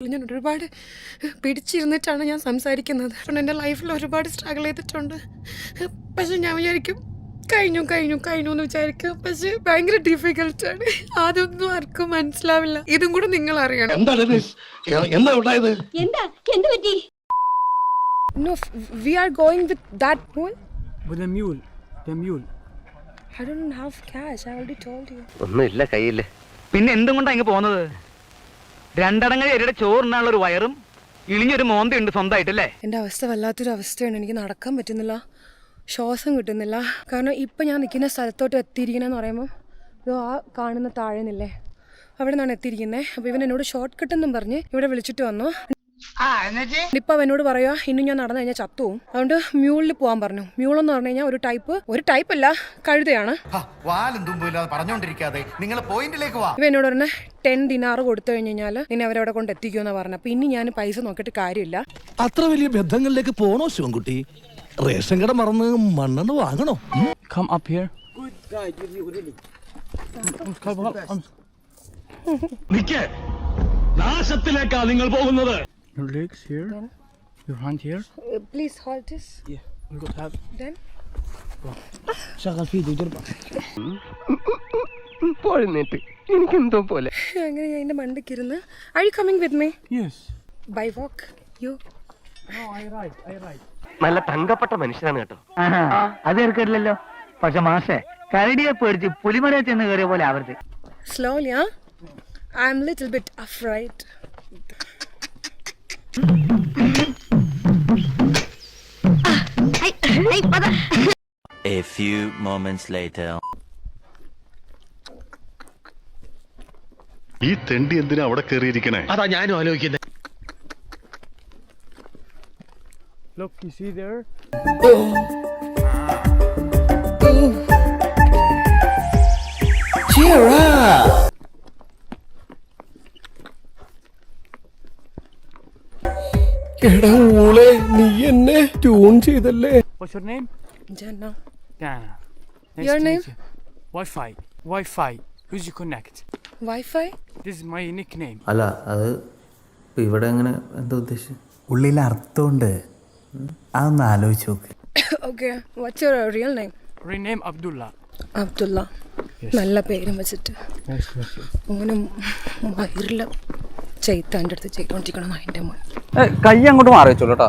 ഞാൻ ഒരുപാട് പിടിച്ചിരുന്നിട്ടാണ് ഞാൻ സംസാരിക്കുന്നത്. എൻ്റെ ലൈഫിൽ ഒരുപാട് സ്ട്രഗിൾ ചെയ്തിട്ടുണ്ട്. പക്ഷെ ഞാൻ വിചാരിക്കും കഴിഞ്ഞു എന്ന് വിചാരിക്കും. പക്ഷെ ഭയങ്കര ഡിഫിക്കൽട്ടാണ്. അതൊന്നും ആർക്കും മനസ്സിലാവില്ല. ഇതും കൂടെ നിങ്ങൾ അറിയണം. No, we are going with that mule. With the mule. I don't have cash. I already told you. ഒന്നുമില്ല കയ്യില്. പിന്നെ എന്തും കൊണ്ടാ ഇങ്ങ് പോകുന്നത്? രണ്ടടങ്ങ എരിയുടെ ചോറിനുള്ള ഒരു വയറും ഇളിഞ്ഞൊരു മോന്തയുണ്ട് സ്വന്തമായിട്ടല്ലേ? എൻ്റെ അവസ്ഥ വല്ലാത്തൊരു അവസ്ഥയാണ്. എനിക്ക് നടക്കാൻ പറ്റുന്നില്ല, ശ്വാസം കിട്ടുന്നില്ല. കാരണം ഇപ്പം ഞാൻ നിൽക്കുന്ന സ്ഥലത്തോട്ട് എത്തിയിരിക്കണമെന്ന് പറയുമ്പോൾ ഇത് ആ കാണുന്ന താഴെ നില്ലേ അവിടെ നിന്നാണ് എത്തിയിരിക്കുന്നത്. അപ്പോൾ ഇവൻ എന്നോട് ഷോർട്ട് കട്ടെന്നും പറഞ്ഞ് ഇവിടെ വിളിച്ചിട്ട് വന്നു. ഇപ്പം അവനോട് പറയുക ഇന്നും ഞാൻ നടന്നു കഴിഞ്ഞാൽ ചത്തുവും. അതുകൊണ്ട് മ്യൂളിൽ പോകാൻ പറഞ്ഞു. മ്യൂളെന്ന് പറഞ്ഞു കഴിഞ്ഞാൽ ഒരു ടൈപ്പ് അല്ല, കഴുതയാണ്. ഇവ എന്നോട് പറഞ്ഞ 10 ദിനാർ കൊടുത്തു കഴിഞ്ഞാൽ നിന്നെ അവരവിടെ കൊണ്ട് എത്തിക്കുമെന്ന് പറഞ്ഞു. അപ്പൊ ഇനി ഞാൻ പൈസ നോക്കിയിട്ട് കാര്യമില്ല. അത്ര വലിയ ബന്ധങ്ങളിലേക്ക് പോണോ ശിവൻകുട്ടി? റേഷൻ കട മറന്ന് മണ്ണെണ്ണ വാങ്ങണോ? Come up here. നാശത്തിലേക്കാ നിങ്ങൾ പോകുന്നത്. Your legs here. Then? Your hand here. Please hold this. Yeah. You got have. Then? പോഴുന്നിട്ട് എനിക്കെന്തോ പോലെ. അങ്ങനെ ഞാൻ എൻ്റെ മണ്ടയ്ക്കിരുന്ന് Are you coming with me? Yes. By walk? You? No, I ride. നല്ല തങ്കപ്പെട്ട മനുഷ്യനാണ് കേട്ടോ. അത് ഏർക്കില്ലല്ലോ. പക്ഷെ മാഷേ കരടിയെ പേടിച്ച് പുലിമലയെ ചെന്ന് കയറിയ പോലെ ആവരുത്. Slowly, huh? I'm little bit afraid. A few moments later. ഈ തെണ്ടി എന്തിനാ അവിടെ കയറിയിരിക്കണേ? അതാ ഞാനും ആലോചിക്കുന്നത്. Look, you see there? എടാ മോളെ, നീ എന്നെ ട്യൂൺ ചെയ്തല്ലേ? What's your name? Jana. Dana. Nice Your to name? meet you. Wi-Fi. Who's you connect? Wi-Fi? This is my nickname. അല്ല അത് ഇവിടെ എങ്ങനെ എന്താ ഉദ്ദേശിച്ചത്? ഉള്ളിൽ അർത്ഥമുണ്ട്, അതൊന്ന് ആലോചിച്ച് നോക്ക്. Okay. What's your real name? Rename Abdullah. Abdullah. നല്ല പേരും വെച്ചിട്ട് Nice to meet you. അങ്ങനെ മയിറിൽ ചെയ്ത്താൻ്റെ അടുത്ത് ചെയ്തോണ്ടിരിക്കണം അതിൻ്റെ മോൻ. കൈ അങ്ങോട്ട് മാറി വെച്ചോളൂ കേട്ടോ.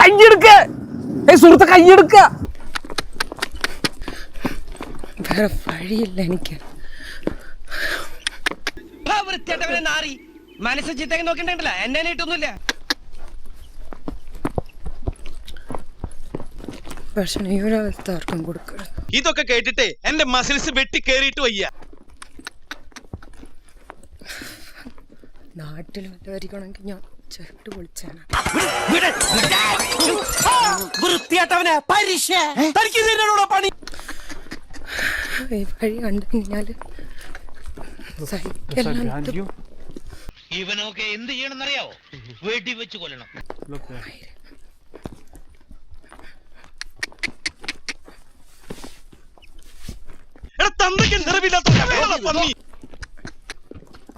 കൈയെടുക്ക സുഹൃത്തെ, കൈയെടുക്ക. വേറെ വഴിയില്ല എനിക്ക്. മനസ്സ് ചിത്തേക്ക് നോക്കണ്ടല്ല, എന്നെ ഇട്ടൊന്നുമില്ല. പക്ഷെ ഈ ഒരു അവസ്ഥ ആർക്കും കൊടുക്കരുത്. ഇതൊക്കെ കേട്ടിട്ട് എന്റെ മസിൽസ് വെട്ടി കേറിയിട്ട് വയ്യ. നാട്ടിൽ വല്ലവരിക്കണമെങ്കിൽ ഞാൻ ചെറുട്ട് പൊളിച്ചാണ്. ഈ വഴി കണ്ടു കഴിഞ്ഞാല് Behind you. ഇവനൊക്കെ എന്ത് ചെയ്യണമെന്നറിയാവോ? വെടി വെച്ച് കൊല്ലണം. Look there.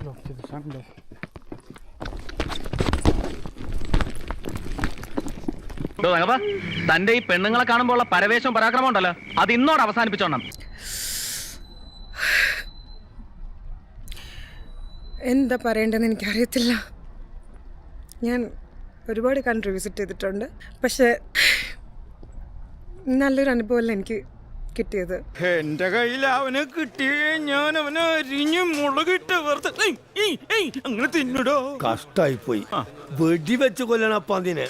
Look to the sun. Look. തന്റെ ഈ പെണ്ണുങ്ങളെ കാണുമ്പോൾ ഉള്ള പരവേശവും പരാക്രമം ഉണ്ടല്ലോ, അത് ഇന്നോട് അവസാനിപ്പിച്ചോണം. എന്താ പറയേണ്ടതെന്ന് എനിക്കറിയത്തില്ല. ഞാൻ ഒരുപാട് കൺട്രി വിസിറ്റ് ചെയ്തിട്ടുണ്ട്. പക്ഷെ നല്ലൊരു അനുഭവമല്ല എനിക്ക് കിട്ടിയത്. എന്റെ കയ്യിൽ അവനെ കിട്ടിയേ ഞാൻ അവനെ അരിഞ്ഞ് മുളകിട്ട് അങ്ങനെ തിന്നിടോ. കഷ്ടായി പോയി. വെടി വെച്ച് കൊല്ലണം അപ്പം അതിനെ.